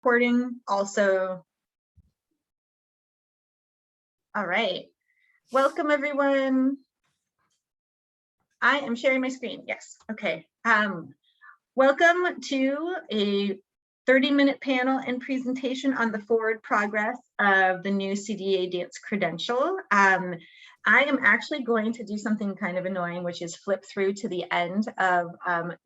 Recording also. All right. Welcome, everyone. I am sharing my screen. Yes. Okay. Welcome to a 30-minute panel and presentation on the forward progress of the new CDEA Dance Credential. I am actually going to do something kind of annoying, which is flip through to the end of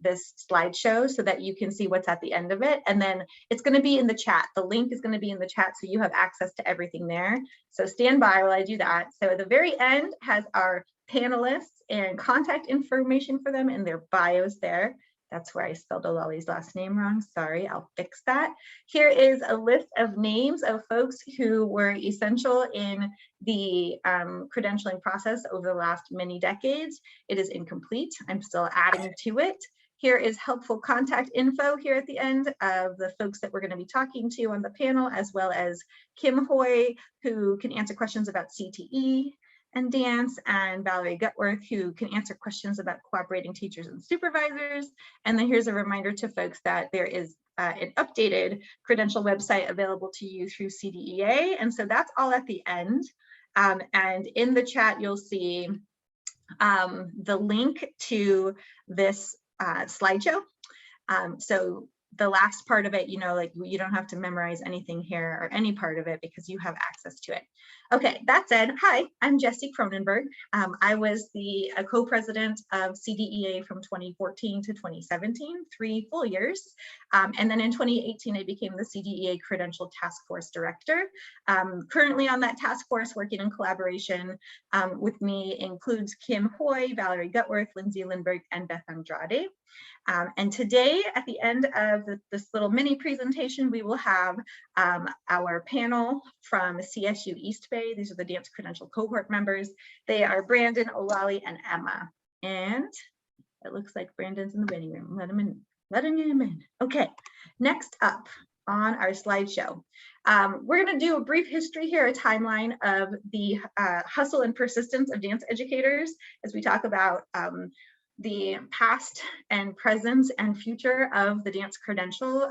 this slideshow so that you can see what's at the end of it. And then it's going to be in the chat. The link is going to be in the chat, so you have access to everything there. So stand by while I do that. So at the very end has our panelists and contact information for them and their bios there. That's where I spelled Olali's last name wrong. Sorry, I'll fix that. Here is a list of names of folks who were essential in the credentialing process over the last many decades. It is incomplete. I'm still adding to it. Here is helpful contact info here at the end of the folks that we're going to be talking to on the panel, as well as Kim Hoy, who can answer questions about CTE and dance, and Valerie Gutworth, who can answer questions about cooperating teachers and supervisors. And then here's a reminder to folks that there is an updated credential website available to you through CDEA. And so that's all at the end. And in the chat, you'll see the link to this slideshow. So the last part of it, you know, like you don't have to memorize anything here or any part of it because you have access to it. Okay, that said, hi, I'm Jessie Cronenberg. I was the co-president of CDEA from 2014 to 2017, 3 full years. And then in 2018, I became the CDEA Credential Task Force Director. Currently on that task force, working in collaboration with me includes Kim Hoy, Valerie Gutworth, Lindsay Lindbergh, and Beth Andrade. And today, at the end of this little mini presentation, we will have our panel from CSU East Bay. These are the Dance Credential cohort members. They are Brandon, Olali, and Emma. And it looks like Brandon's in the waiting room. Let him in. Letting him in. Okay, next up on our slideshow, we're going to do a brief history here, a timeline of the hustle and persistence of dance educators as we talk about the past and present and future of the dance credential,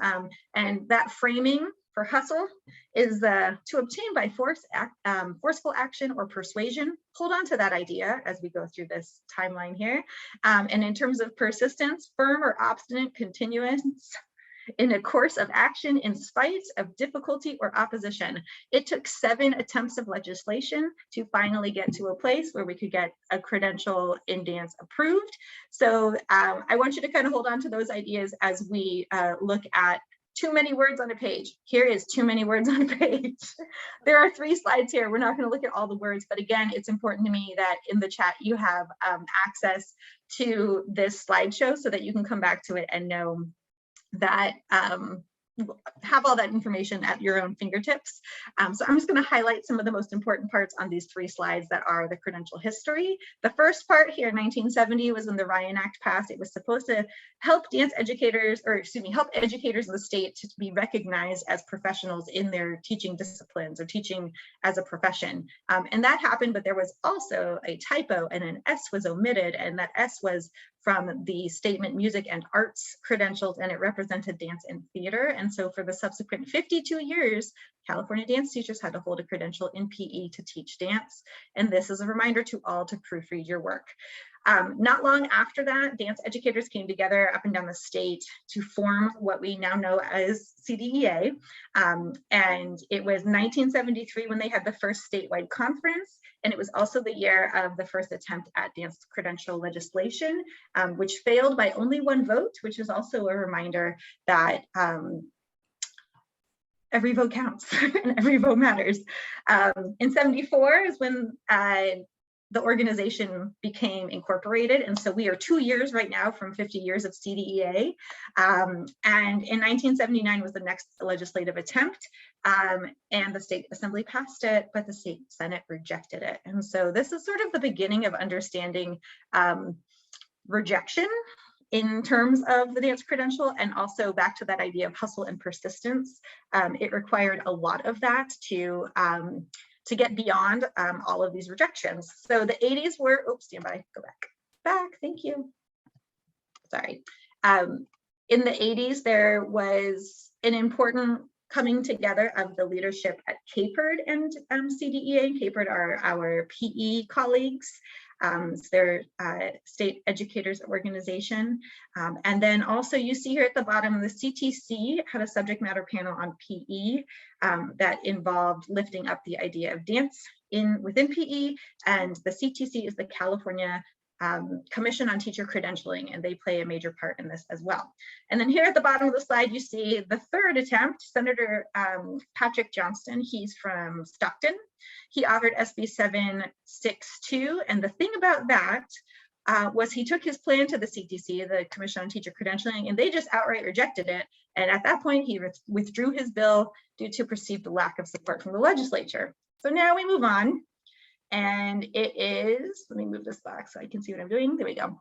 and that framing for hustle is to obtain by forceful action or persuasion. Hold on to that idea as we go through this timeline here. And in terms of persistence, firm or obstinate continuance in a course of action in spite of difficulty or opposition. It took 7 attempts of legislation to finally get to a place where we could get a credential in dance approved. So I want you to kind of hold on to those ideas as we look at too many words on a page. Here is too many words on a page. There are 3 slides here. We're not going to look at all the words, but again, it's important to me that in the chat you have access to this slideshow so that you can come back to it and know that have all that information at your own fingertips. So I'm just going to highlight some of the most important parts on these 3 slides that are the credential history. The first part here in 1970 was when the Ryan Act passed. It was supposed to help dance educators, or excuse me, help educators in the state to be recognized as professionals in their teaching disciplines or teaching as a profession. And that happened, but there was also a typo and an S was omitted, and that S was from the statement music and arts credentials, and it represented dance and theater. And so for the subsequent 52 years, California dance teachers had to hold a credential in PE to teach dance. And this is a reminder to all to proofread your work. Not long after that, dance educators came together up and down the state to form what we now know as CDEA. And it was 1973 when they had the first statewide conference. And it was also the year of the first attempt at dance credential legislation, which failed by only 1 vote, which is also a reminder that every vote counts and every vote matters. In 74 is when the organization became incorporated. And so we are 2 years right now from 50 years of CDEA. And in 1979 was the next legislative attempt. And the state assembly passed it, but the state Senate rejected it. And so this is sort of the beginning of understanding rejection in terms of the dance credential, and also back to that idea of hustle and persistence. It required a lot of that to get beyond all of these rejections. So the 80s were, oops, stand by, go back, thank you. Sorry. In the 80s, there was an important coming together of the leadership at CAPERD and CDEA. CAPERD are our PE colleagues. It's their state educators organization. And then also you see here at the bottom, the CTC had a subject matter panel on PE that involved lifting up the idea of dance within PE. And the CTC is the California Commission on Teacher Credentialing, and they play a major part in this as well. And then here at the bottom of the slide, you see the third attempt, Senator Patrick Johnston. He's from Stockton. He authored SB 762, and the thing about that was he took his plan to the CTC, the Commission on Teacher Credentialing, and they just outright rejected it. And at that point, he withdrew his bill due to perceived lack of support from the legislature. So now we move on. And it is, let me move this back so I can see what I'm doing. There we go.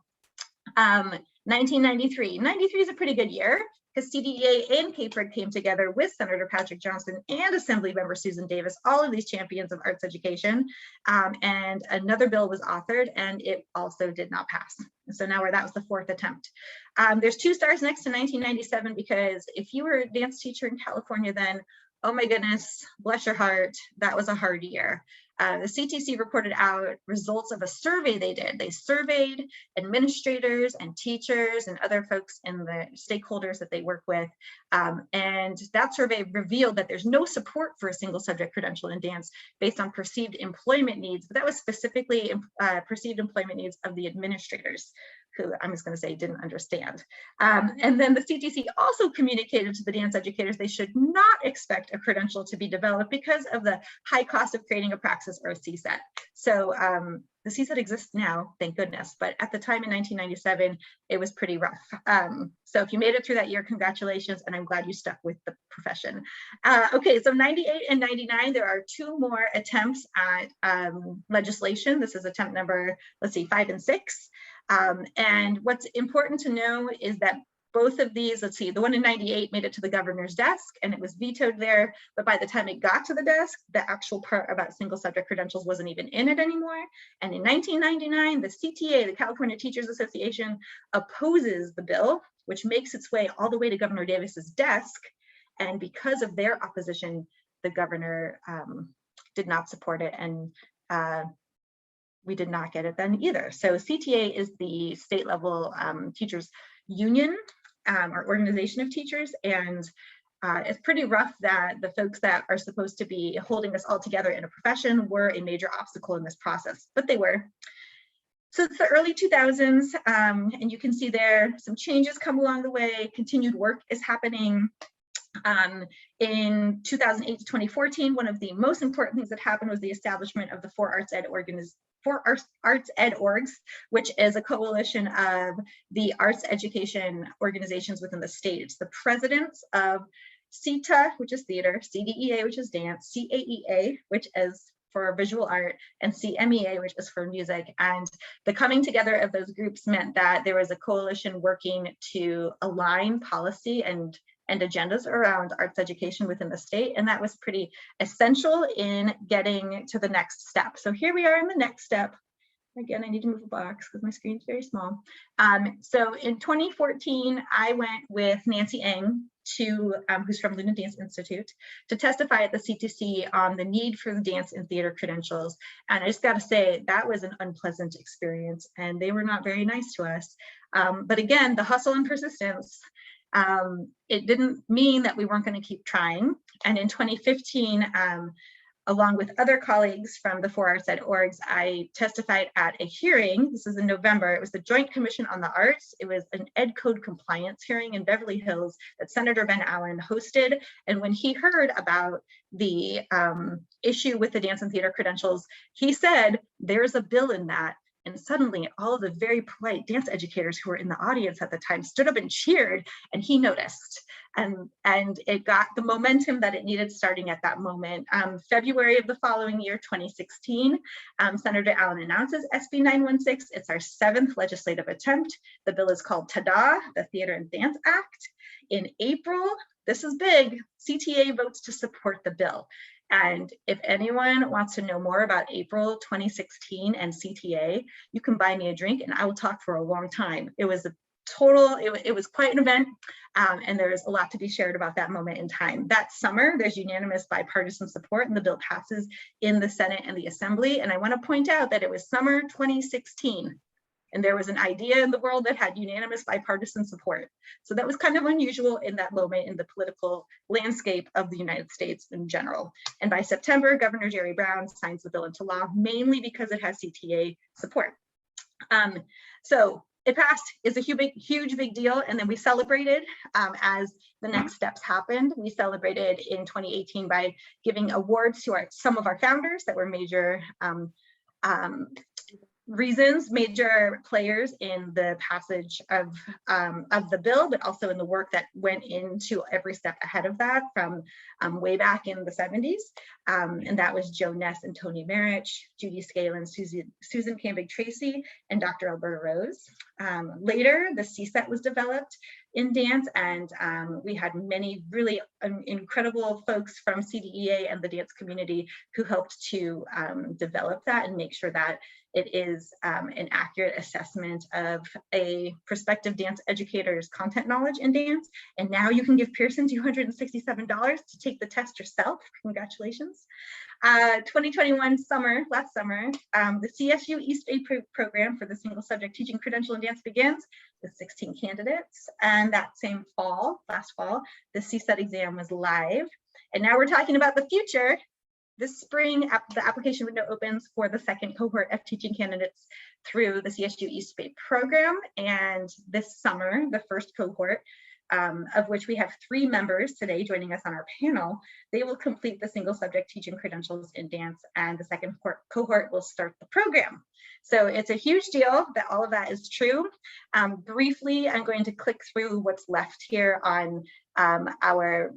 1993. 93 is a pretty good year because CDEA and CAPERD came together with Senator Patrick Johnston and Assemblymember Susan Davis, all of these champions of arts education. And another bill was authored and it also did not pass. So now that was the fourth attempt. There's 2 stars next to 1997 because if you were a dance teacher in California then, oh my goodness, bless your heart, that was a hard year. The CTC reported out results of a survey they did. They surveyed administrators and teachers and other folks in the stakeholders that they work with. And that survey revealed that there's no support for a single subject credential in dance based on perceived employment needs, but that was specifically perceived employment needs of the administrators, who I'm just going to say didn't understand. And then the CTC also communicated to the dance educators they should not expect a credential to be developed because of the high cost of creating a praxis or a CSET. So the CSET exists now, thank goodness, but at the time in 1997, it was pretty rough. So if you made it through that year, congratulations, and I'm glad you stuck with the profession. Okay, so 98 and 99, there are 2 more attempts at legislation. This is attempt number, let's see, 5 and 6. And what's important to know is that both of these, let's see, the one in 98 made it to the governor's desk and it was vetoed there, but by the time it got to the desk, the actual part about single subject credentials wasn't even in it anymore. And in 1999, the CTA, the California Teachers Association, opposes the bill, which makes its way all the way to Governor Davis's desk. And because of their opposition, the governor did not support it, and we did not get it then either. So CTA is the state level teachers union or organization of teachers, and it's pretty rough that the folks that are supposed to be holding this all together in a profession were a major obstacle in this process, but they were. So it's the early 2000s, and you can see there some changes come along the way. Continued work is happening. In 2008 to 2014, one of the most important things that happened was the establishment of the 4 Arts Ed Orgs, which is a coalition of the arts education organizations within the state. It's the presidents of CETA, which is theater, CDEA, which is dance, CAEA, which is for visual art, and CMEA, which is for music. And the coming together of those groups meant that there was a coalition working to align policy and agendas around arts education within the state, and that was pretty essential in getting to the next step. So here we are in the next step. Again, I need to move a box because my screen's very small. So in 2014, I went with Nancy Eng, who's from Luna Dance Institute, to testify at the CTC on the need for the dance and theater credentials. And I just got to say, that was an unpleasant experience, and they were not very nice to us. But again, the hustle and persistence, it didn't mean that we weren't going to keep trying. And in 2015, along with other colleagues from the 4 Arts Ed Orgs, I testified at a hearing. This is in November. It was the Joint Commission on the Arts. It was an Ed Code compliance hearing in Beverly Hills that Senator Ben Allen hosted. And when he heard about the issue with the dance and theater credentials, he said, there's a bill in that. And suddenly all of the very polite dance educators who were in the audience at the time stood up and cheered, and he noticed. And it got the momentum that it needed starting at that moment. February of the following year, 2016, Senator Allen announces SB 916. It's our 7th legislative attempt. The bill is called TADA, the Theater and Dance Act. In April, this is big, CTA votes to support the bill. And if anyone wants to know more about April 2016 and CTA, you can buy me a drink and I will talk for a long time. It was a it was quite an event, and there's a lot to be shared about that moment in time. That summer, there's unanimous bipartisan support, and the bill passes in the Senate and the Assembly. And I want to point out that it was summer 2016, and there was an idea in the world that had unanimous bipartisan support. So that was kind of unusual in that moment in the political landscape of the United States in general. And by September, Governor Jerry Brown signs the bill into law, mainly because it has CTA support. So it passed. It's a huge big deal. And then we celebrated as the next steps happened. We celebrated in 2018 by giving awards to some of our founders that were major major players in the passage of the bill, but also in the work that went into every step ahead of that from way back in the 70s. And that was Joe Ness and Tony Marich, Judy Scalin, Susan Canvig Tracy, and Dr. Alberta Rose. Later, the CSET was developed in dance, and we had many really incredible folks from CDEA and the dance community who helped to develop that and make sure that it is an accurate assessment of a prospective dance educator's content knowledge in dance. And now you can give Pearson $267 to take the test yourself. Congratulations. 2021 summer, last summer, the CSU East Bay program for the single subject teaching credential in dance begins with 16 candidates. And that same fall, last fall, the CSET exam was live. And now we're talking about the future. This spring, the application window opens for the second cohort of teaching candidates through the CSU East Bay program. And this summer, the first cohort, of which we have 3 members today joining us on our panel, they will complete the single subject teaching credentials in dance, and the second cohort will start the program. So it's a huge deal that all of that is true. Briefly, I'm going to click through what's left here on our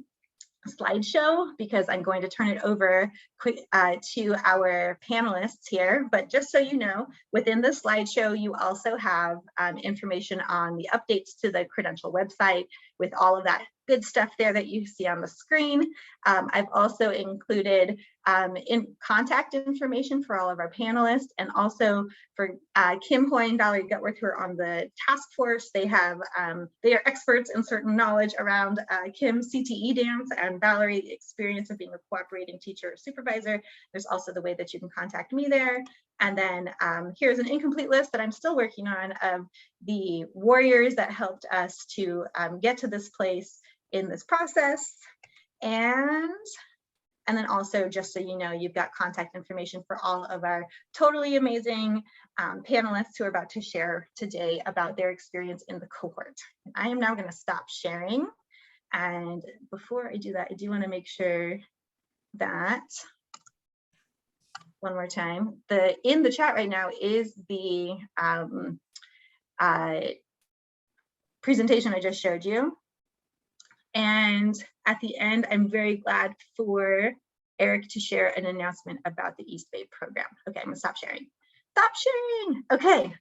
slideshow because I'm going to turn it over to our panelists here. But just so you know, within the slideshow, you also have information on the updates to the credential website with all of that good stuff there that you see on the screen. I've also included in contact information for all of our panelists, and also for Kim Hoy and Valerie Gutworth, who are on the task force. They are experts in certain knowledge around Kim's CTE dance and Valerie experience of being a cooperating teacher or supervisor. There's also the way that you can contact me there. And then here's an incomplete list that I'm still working on of the warriors that helped us to get to this place in this process. And then also, just so you know, you've got contact information for all of our totally amazing panelists who are about to share today about their experience in the cohort. I am now going to stop sharing. And before I do that, I do want to make sure that, one more time, in the chat right now is the presentation I just showed you. And at the end, I'm very glad for Eric to share an announcement about the East Bay program. Okay, I'm gonna stop sharing. Stop sharing. Okay.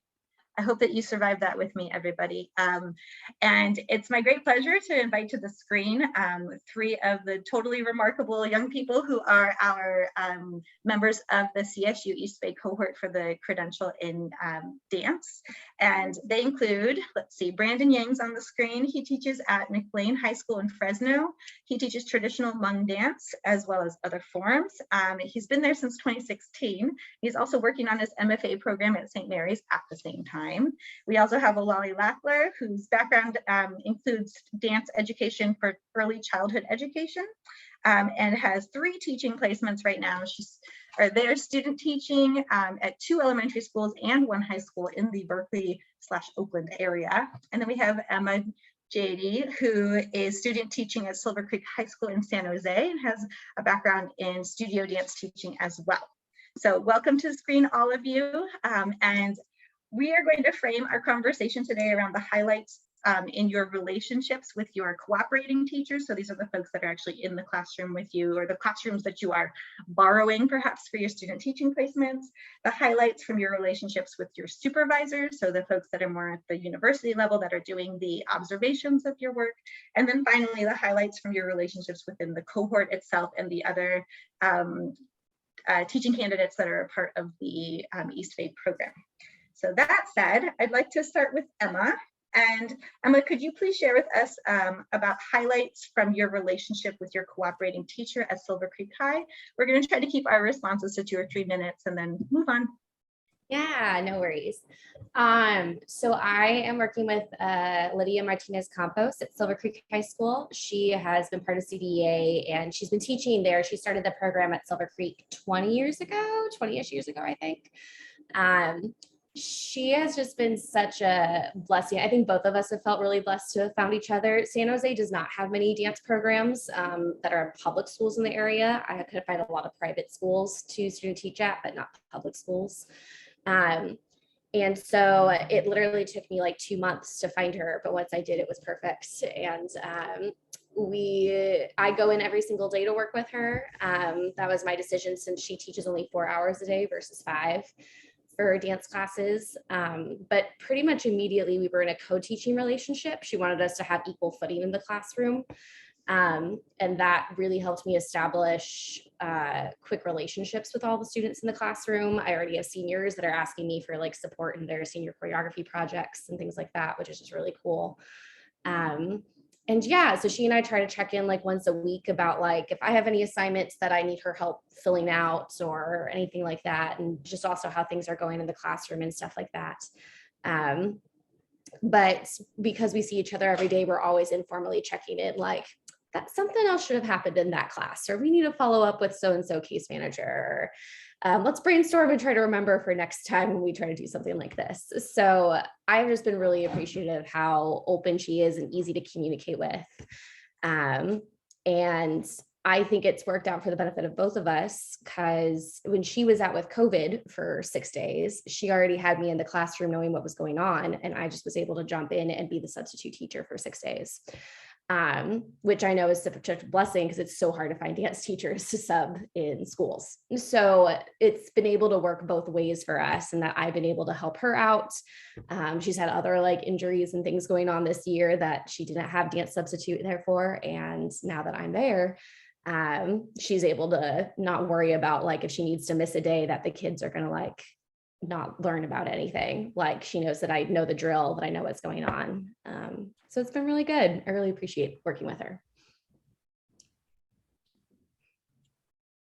I hope that you survived that with me, everybody. And it's my great pleasure to invite to the screen 3 of the totally remarkable young people who are our members of the CSU East Bay cohort for the credential in dance. And they include, let's see, Brandon Yang's on the screen. He teaches at McLean High School in Fresno. He teaches traditional Hmong dance as well as other forms. He's been there since 2016. He's also working on his MFA program at St. Mary's at the same time. We also have Olali Lackler, whose background includes dance education for early childhood education, and has 3 teaching placements right now. They're student teaching at 2 elementary schools and 1 high school in the Berkeley/Oakland area. And then we have Emma JD, who is student teaching at Silver Creek High School in San Jose and has a background in studio dance teaching as well. So welcome to the screen, all of you. And we are going to frame our conversation today around the highlights in your relationships with your cooperating teachers. So these are the folks that are actually in the classroom with you, or the classrooms that you are borrowing perhaps for your student teaching placements. The highlights from your relationships with your supervisors, so the folks that are more at the university level that are doing the observations of your work. And then finally, the highlights from your relationships within the cohort itself and the other teaching candidates that are a part of the East Bay program. So that said, I'd like to start with Emma. And Emma, could you please share with us about highlights from your relationship with your cooperating teacher at Silver Creek High? We're going to try to keep our responses to 2 or 3 minutes and then move on. Yeah, no worries. So I am working with Lydia Martinez Campos at Silver Creek High School. She has been part of CDEA and she's been teaching there. She started the program at Silver Creek 20-ish years ago, I think. She has just been such a blessing. I think both of us have felt really blessed to have found each other. San Jose does not have many dance programs that are public schools in the area. I could find a lot of private schools to student teach at, but not public schools. And so it literally took me like 2 months to find her, but once I did, it was perfect. And I go in every single day to work with her. That was my decision since she teaches only 4 hours a day versus 5 for dance classes. But pretty much immediately we were in a co-teaching relationship. She wanted us to have equal footing in the classroom. And that really helped me establish quick relationships with all the students in the classroom. I already have seniors that are asking me for like support in their senior choreography projects and things like that, which is just really cool. And yeah, so she and I try to check in like once a week about like if I have any assignments that I need her help filling out or anything like that, and just also how things are going in the classroom and stuff like that. But because we see each other every day, we're always informally checking in like, that something else should have happened in that class, or we need to follow up with so-and-so case manager. Let's brainstorm and try to remember for next time when we try to do something like this. So I've just been really appreciative how open she is and easy to communicate with. And I think it's worked out for the benefit of both of us, because when she was out with COVID for 6 days, she already had me in the classroom knowing what was going on. And I just was able to jump in and be the substitute teacher for 6 days. Which I know is such a blessing because it's so hard to find dance teachers to sub in schools. So it's been able to work both ways for us, and that I've been able to help her out. She's had other like injuries and things going on this year that she didn't have dance substitute there for. And now that I'm there, she's able to not worry about like if she needs to miss a day that the kids are going to like not learn about anything. Like she knows that I know the drill, that I know what's going on. So it's been really good. I really appreciate working with her.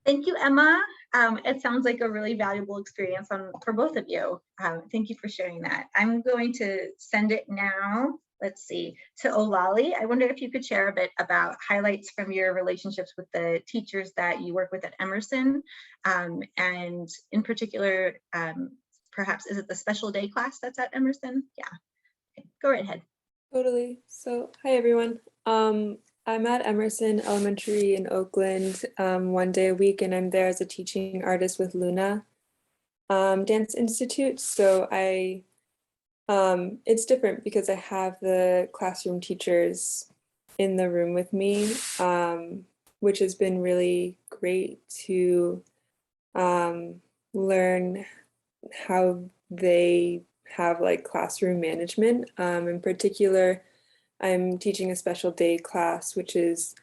Thank you, Emma. It sounds like a really valuable experience for both of you. Thank you for sharing that. I'm going to send it now. Let's see, to Olali. I wonder if you could share a bit about highlights from your relationships with the teachers that you work with at Emerson, and in particular, perhaps, is it the special day class that's at Emerson? Yeah, okay, go right ahead. Totally. So, hi everyone. I'm at Emerson Elementary in Oakland 1 day a week, and I'm there as a teaching artist with Luna Dance Institute. So it's different because I have the classroom teachers in the room with me, which has been really great to learn how they have like classroom management. In particular, I'm teaching a special day class, which is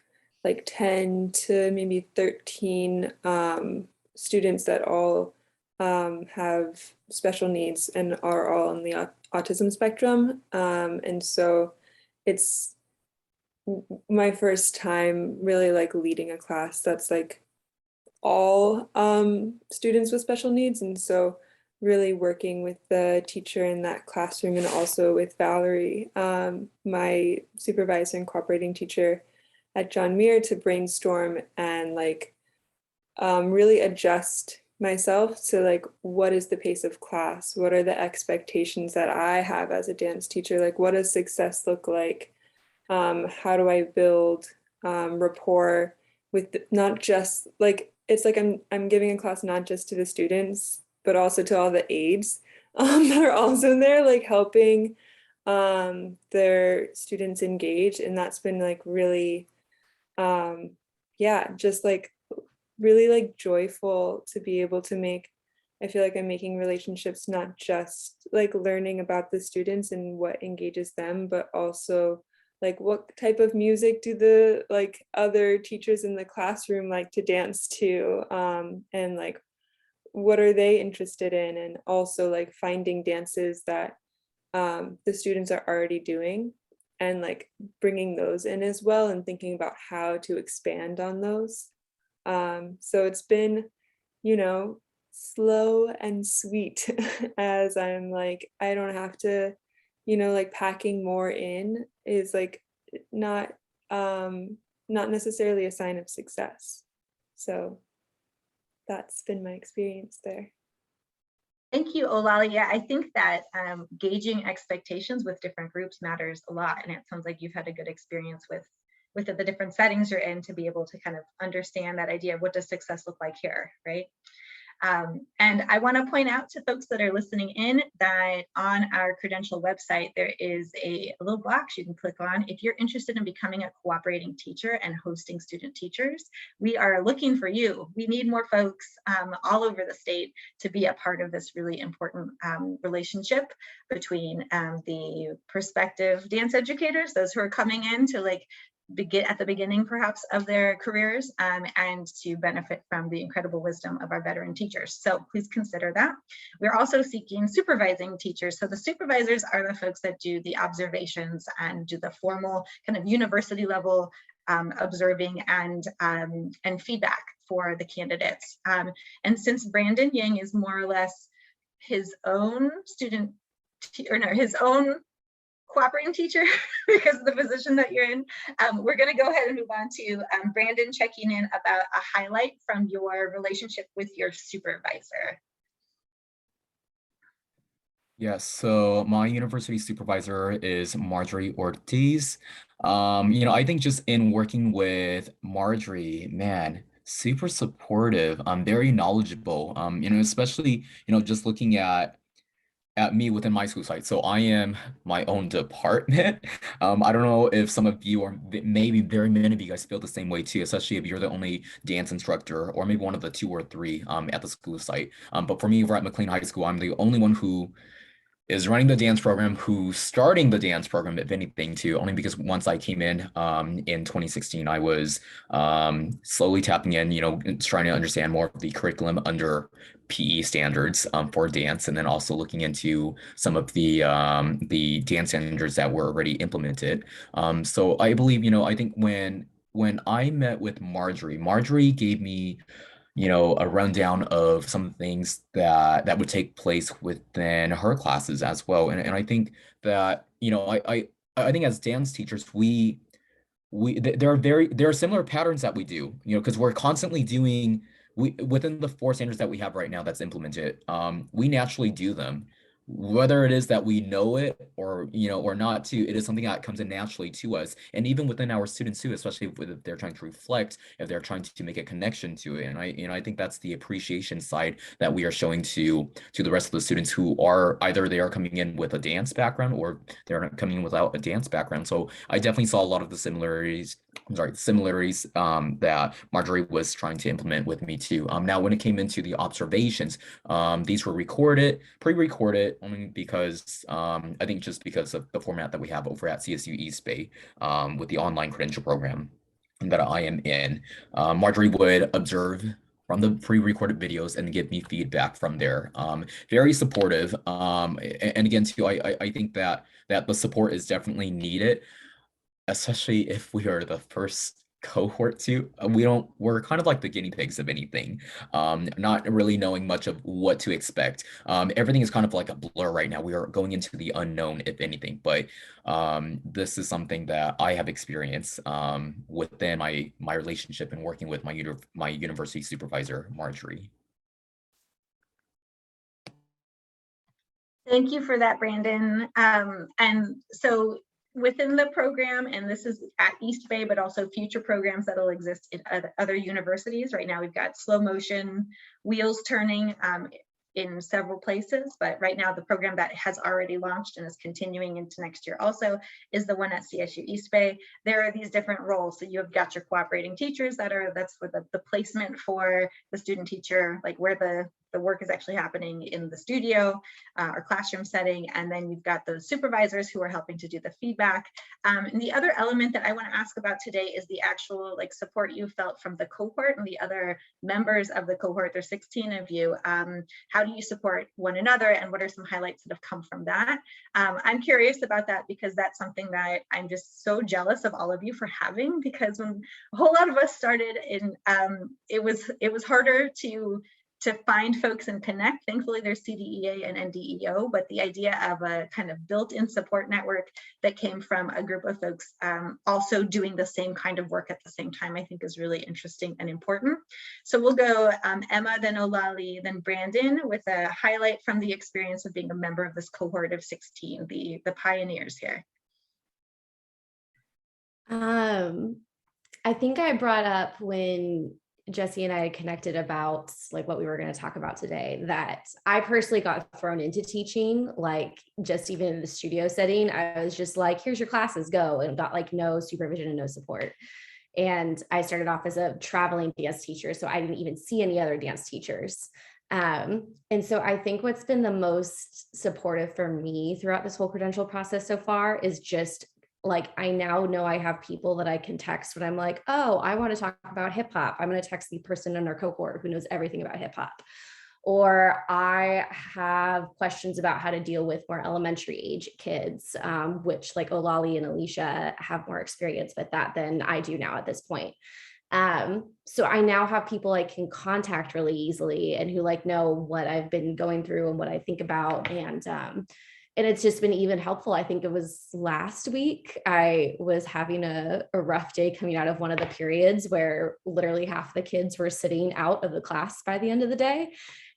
like 10 to maybe 13 students that all have special needs and are all on the autism spectrum. And so it's my first time really like leading a class that's like all students with special needs. And so really working with the teacher in that classroom, and also with Valerie, my supervisor and cooperating teacher at John Muir, to brainstorm and like really adjust myself to like, what is the pace of class? What are the expectations that I have as a dance teacher? Like, what does success look like? How do I build rapport with not just like, it's like I'm giving a class not just to the students, but also to all the aides that are also there, like helping their students engage. And that's been like really, yeah, just like really like joyful to be able to make, I feel like I'm making relationships, not just like learning about the students and what engages them, but also like what type of music do the like other teachers in the classroom like to dance to, and like what are they interested in, and also like finding dances that the students are already doing, and like bringing those in as well and thinking about how to expand on those. So it's been, you know, slow and sweet as I'm like, I don't have to, you know, like packing more in is like not not necessarily a sign of success. So that's been my experience there. Thank you, Olali. Yeah, I think that gauging expectations with different groups matters a lot. And it sounds like you've had a good experience with the different settings you're in to be able to kind of understand that idea of what does success look like here, right? And I want to point out to folks that are listening in that on our Credential website, there is a little box you can click on. If you're interested in becoming a cooperating teacher and hosting student teachers, we are looking for you. We need more folks all over the state to be a part of this really important relationship between the prospective dance educators, those who are coming in to like begin at the beginning perhaps of their careers and to benefit from the incredible wisdom of our veteran teachers. So please consider that. We're also seeking supervising teachers. So the supervisors are the folks that do the observations and do the formal kind of university level observing and feedback for the candidates. And since Brandon Yang is more or less his own student, or no, his own cooperating teacher because of the position that you're in, we're going to go ahead and move on to Brandon checking in about a highlight from your relationship with your supervisor. Yes, so my university supervisor is Marjorie Ortiz. You know, I think just in working with Marjorie, man, super supportive, very knowledgeable. You know, especially, you know, just looking at me within my school site. So I am my own department. I don't know if some of you, or maybe very many of you guys, feel the same way too, especially if you're the only dance instructor or maybe one of the 2 or 3 at the school site. But for me over at McLean High School, I'm the only one who is running the dance program, who's starting the dance program, if anything, too, only because once I came in 2016, I was slowly tapping in, you know, trying to understand more of the curriculum under PE standards for dance, and then also looking into some of the dance standards that were already implemented. So I believe, you know, I think when I met with Marjorie gave me, you know, a rundown of some of the things that would take place within her classes as well. And I think that, you know, I think as dance teachers, there are similar patterns that we do, you know, because we're constantly doing, within the 4 standards that we have right now that's implemented, we naturally do them. Whether it is that we know it or, you know, or not too, it is something that comes in naturally to us. And even within our students too, especially if they're trying to reflect, if they're trying to make a connection to it. And I think that's the appreciation side that we are showing to the rest of the students who are either they are coming in with a dance background or they're coming in without a dance background. So I definitely saw a lot of the similarities that Marjorie was trying to implement with me too. Now, when it came into the observations, these were pre-recorded, only because I think just because of the format that we have over at CSU East Bay with the online credential program that I am in. Marjorie would observe from the pre-recorded videos and give me feedback from there. Very supportive. And again, too, I think that the support is definitely needed, especially if we are the first cohort to, we're kind of like the guinea pigs of anything, not really knowing much of what to expect. Everything is kind of like a blur right now. We are going into the unknown, if anything, but this is something that I have experienced within my relationship and working with my university supervisor, Marjorie. Thank you for that, Brandon. And so within the program, and this is at East Bay, but also future programs that'll exist in other universities. Right now, we've got slow motion wheels turning in several places, but right now the program that has already launched and is continuing into next year also is the one at CSU East Bay. There are these different roles. So you have got your cooperating teachers that's for the placement for the student teacher, like where the work is actually happening in the studio or classroom setting. And then you've got those supervisors who are helping to do the feedback. And the other element that I want to ask about today is the actual like support you felt from the cohort and the other members of the cohort. There's 16 of you. How how do you support one another, and what are some highlights that have come from that? I'm curious about that because that's something that I'm just so jealous of all of you for having, because when a whole lot of us started in, it was harder to find folks and connect. Thankfully, there's CDEA and NDEO, but the idea of a kind of built-in support network that came from a group of folks also doing the same kind of work at the same time, I think is really interesting and important. So we'll go Emma, then Olali, then Brandon, with a highlight from the experience of being a member of this cohort of 16, the pioneers here. I think I brought up when Jesse and I had connected about like what we were going to talk about today, that I personally got thrown into teaching, like just even in the studio setting. I was just like, here's your classes, go, and got like no supervision and no support. And I started off as a traveling dance teacher, so I didn't even see any other dance teachers. And so I think what's been the most supportive for me throughout this whole credential process so far is just like, I now know I have people that I can text when I'm like, oh, I want to talk about hip hop. I'm going to text the person in our cohort who knows everything about hip hop. Or I have questions about how to deal with more elementary age kids, which like Olali and Alicia have more experience with that than I do now at this point. So I now have people I can contact really easily and who like know what I've been going through and what I think about. And it's just been even helpful. I think it was last week, I was having a rough day coming out of one of the periods where literally half the kids were sitting out of the class by the end of the day.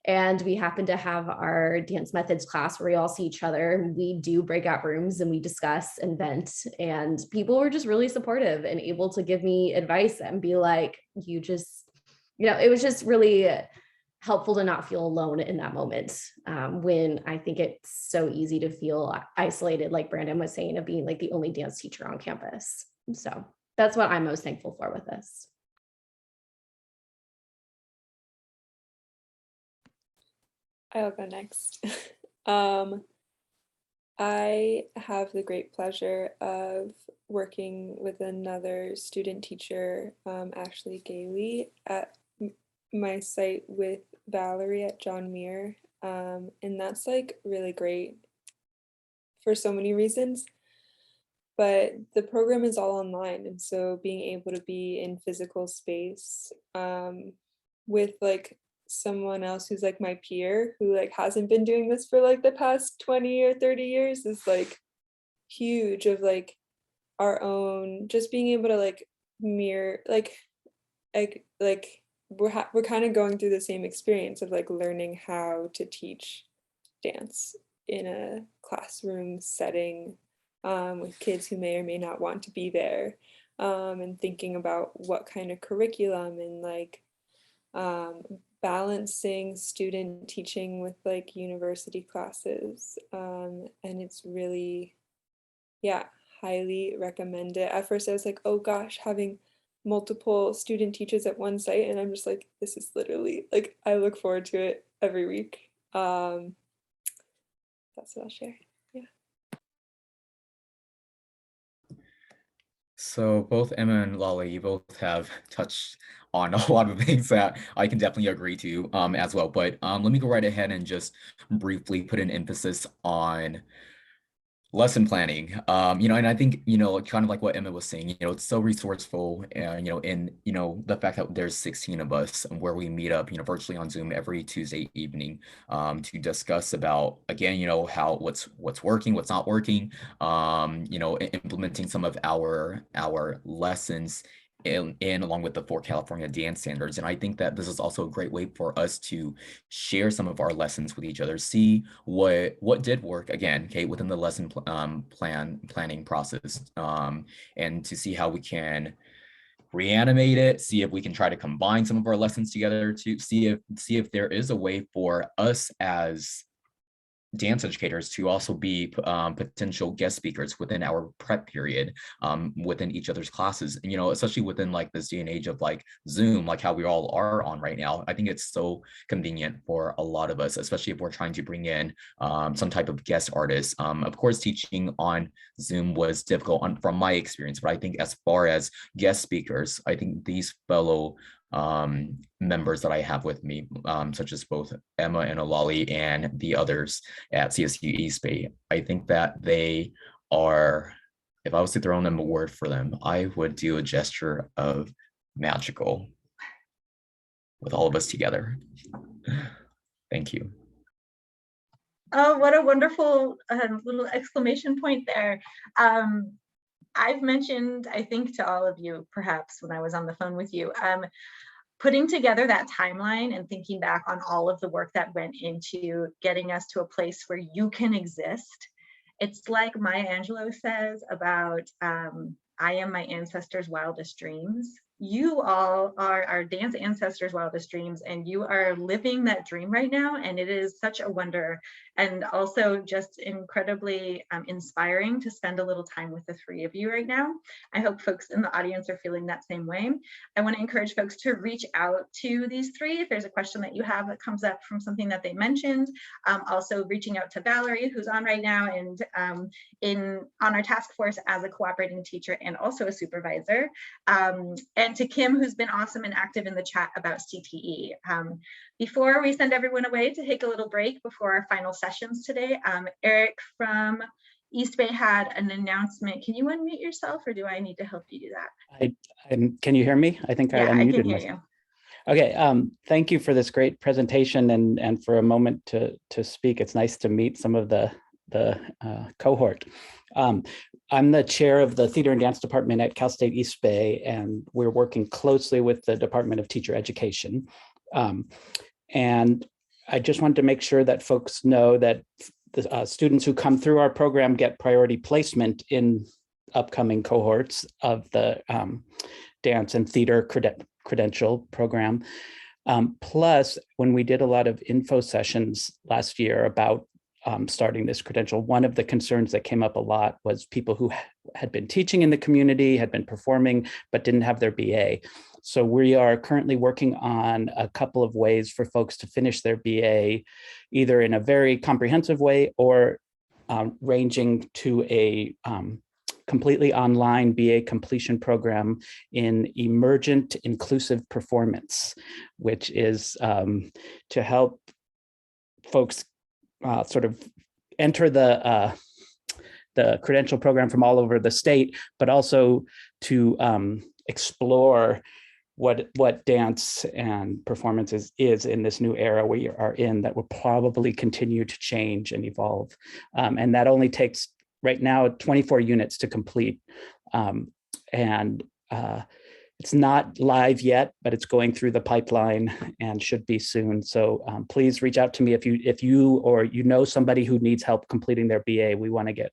And we happened to have our dance methods class where we all see each other. We do breakout rooms and we discuss and vent. And people were just really supportive and able to give me advice and be like, you just, it was just really helpful to not feel alone in that moment, when I think it's so easy to feel isolated, like Brandon was saying, of being like the only dance teacher on campus. So that's what I'm most thankful for with this. I'll go next. I have the great pleasure of working with another student teacher, Ashley Gailey, at my site with Valerie at John Muir, and that's like really great for so many reasons, but the program is all online, and so being able to be in physical space with like someone else who's like my peer who like hasn't been doing this for like the past 20 or 30 years is like huge, of like our own, just being able to like mirror like we're kind of going through the same experience of like learning how to teach dance in a classroom setting, with kids who may or may not want to be there, and thinking about what kind of curriculum and like balancing student teaching with like university classes, and it's really, yeah, highly recommend it. At first I was like, oh gosh, having multiple student teachers at one site, and I'm just like, this is literally like, I look forward to it every week. That's what I'll share. Yeah. So both Emma and Lolly, you both have touched on a lot of things that I can definitely agree to as well. But let me go right ahead and just briefly put an emphasis on lesson planning. And I think, kind of like what Emma was saying, it's so resourceful, in, the fact that there's 16 of us where we meet up, virtually on Zoom every Tuesday evening, to discuss about, again, how what's working, what's not working, implementing some of our lessons in along with the 4 California dance standards. And I think that this is also a great way for us to share some of our lessons with each other, see what did work, again, okay, within the lesson planning process, and to see how we can reanimate it, see if we can try to combine some of our lessons together, to see if there is a way for us as dance educators to also be potential guest speakers within our prep period, within each other's classes, especially within like this day and age of like Zoom, like how we all are on right now. I think it's so convenient for a lot of us, especially if we're trying to bring in some type of guest artist. Of course, teaching on Zoom was difficult from my experience, but I think as far as guest speakers, I think these fellow members that I have with me, such as both Emma and Olali and the others at CSU East Bay. I think that they are, if I was to throw them a word for them, I would do a gesture of magical with all of us together. Thank you. Oh, what a wonderful little exclamation point there. I've mentioned, I think to all of you, perhaps when I was on the phone with you, putting together that timeline and thinking back on all of the work that went into getting us to a place where you can exist. It's like Maya Angelou says about, I am my ancestors' wildest dreams. You all are our dance ancestors' wildest dreams, and you are living that dream right now, and it is such a wonder, and also just incredibly inspiring to spend a little time with the three of you right now. I hope folks in the audience are feeling that same way. I want to encourage folks to reach out to these three if there's a question that you have that comes up from something that they mentioned. Also reaching out to Valerie, who's on right now, and on our task force as a cooperating teacher and also a supervisor, and to Kim, who's been awesome and active in the chat about CTE. Before we send everyone away to take a little break before our final sessions today, Eric from East Bay had an announcement. Can you unmute yourself, or do I need to help you do that? Can you hear me? I think yeah, I unmuted I can hear myself. you. Okay, thank you for this great presentation and for a moment to speak. It's nice to meet some of the cohort. I'm the chair of the Theater and Dance Department at Cal State East Bay, and we're working closely with the Department of Teacher Education. And I just wanted to make sure that folks know that the students who come through our program get priority placement in upcoming cohorts of the dance and theater credential program. Plus, when we did a lot of info sessions last year about starting this credential, one of the concerns that came up a lot was people who had been teaching in the community, had been performing, but didn't have their BA. So we are currently working on a couple of ways for folks to finish their BA, either in a very comprehensive way or ranging to a completely online BA completion program in emergent inclusive performance, which is to help folks sort of enter the credential program from all over the state, but also to explore what dance and performance is in this new era we are in, that will probably continue to change and evolve. And that only takes right now 24 units to complete. It's not live yet, but it's going through the pipeline and should be soon. So please reach out to me if you or you know somebody who needs help completing their BA. We want to get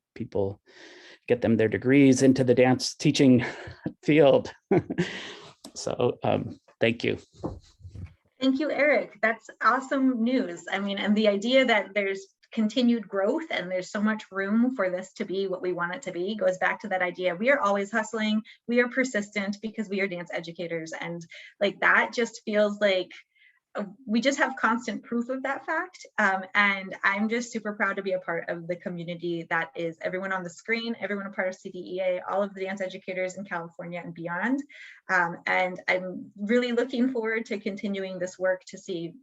them their degrees into the dance teaching field. So thank you. Thank you, Eric. That's awesome news. I mean, and the idea that there's continued growth and there's so much room for this to be what we want it to be goes back to that idea. We are always hustling. We are persistent because we are dance educators. And like that just feels like we just have constant proof of that fact. And I'm just super proud to be a part of the community that is everyone on the screen, everyone a part of CDEA, all of the dance educators in California and beyond. And I'm really looking forward to continuing this work to see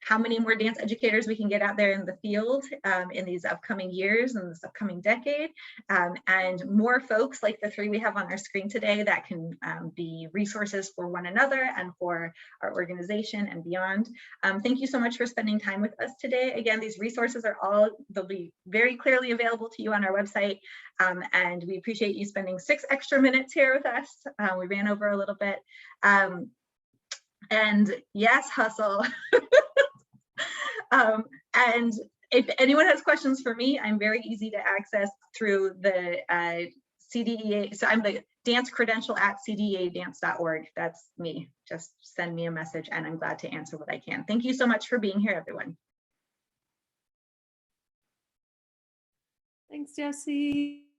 how many more dance educators we can get out there in the field in these upcoming years and this upcoming decade, and more folks like the three we have on our screen today that can be resources for one another and for our organization and beyond. Thank you so much for spending time with us today. Again, these resources they'll be very clearly available to you on our website, and we appreciate you spending 6 extra minutes here with us. We ran over a little bit. And yes, hustle. And if anyone has questions for me, I'm very easy to access through the CDEA. So I'm the dance credential at cdeadance.org. That's me. Just send me a message and I'm glad to answer what I can. Thank you so much for being here, everyone. Thanks, Jessie.